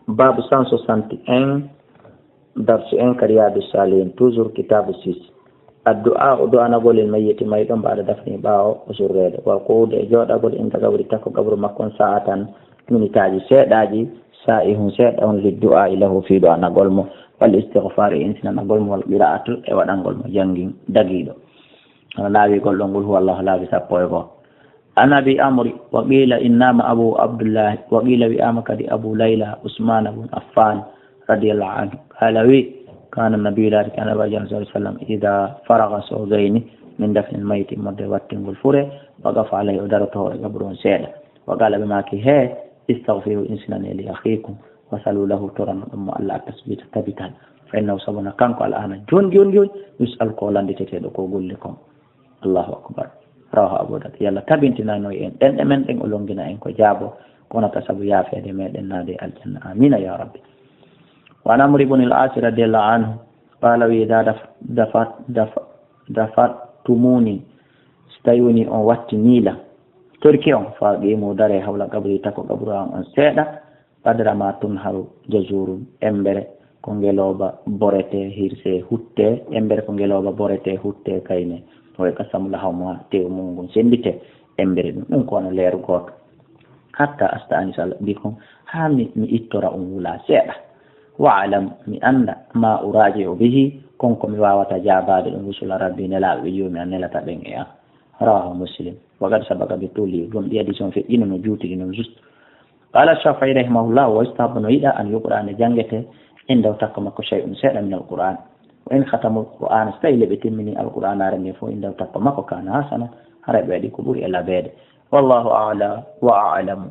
باب 161 درس كرياد الصالحين توزر كتاب السيس الدعاء دعاء نقول الميت ما يدوم بعد دفن باو وسرير وقود جود أقول إنت قبر تكو قبر مكون ساعة من تاجي سيداجي سائهم سيد أون للدعاء له في دعاء نقول مو والاستغفار إنسنا نقول مو القراءة وأنا نقول مو جنجين دقيقة لا بيقول نقول هو الله لا بيسابوه أنا بأمر وقيل إنما أبو عبد الله وقيل بأمك أبو ليلى عثمان بن عفان رضي الله عنه قال وي كان النبي لا كان النبي صلى الله عليه وسلم إذا فرغ سوزين من دفن الميت مد واتن الفرة وقف عليه ودرته قبرون سيدا وقال بما هي استغفروا إنسنا لأخيكم وسألوا له ترى أم الله تثبيت ثبتا فإنه سبنا كانكو الآن جون يسأل قولا لتتدقوا قول لكم الله أكبر رواه أبو داود يلا تبنتنا نوين دن من دن أولونجنا إنكو جابو كنا تسبو يافي دمي دن نادي الجنة آمين يا ربي وعن عمرو بن العاص رضي الله عنه قال وإذا دفعتموني استيوني أن واتنيلا تركي أن فاقيمو داري حول قبري تكو قبرا أن سيدا قدر ما تنهر جزور أمبر كونجلوبا بوريتي هيرسي هوتي أمبر كونجلوبا بوريتي هوتي كايني way kasam la hawma tew mungun sendite embere dum ko no leer goto hatta astani sal bikum hami mi ittora wula seeda wa alam mi anda ma uraji bihi konko mi wawata jabade dum rusula rabbi nela be yomi anela ta ben ya rawahu muslim wa qad sabaqa bi tuli dum di adison fe ino no juti ino just qala shafi'i rahimahullah wa istabnu ila an yuqra an jangete inda takama ko shay'un seeda min alquran وإن ختموا القرآن استيل بتمني القرآن عرمي فإن لو تقمك كان حسنا هرب يدي كبور إلى بيد والله أعلى وأعلم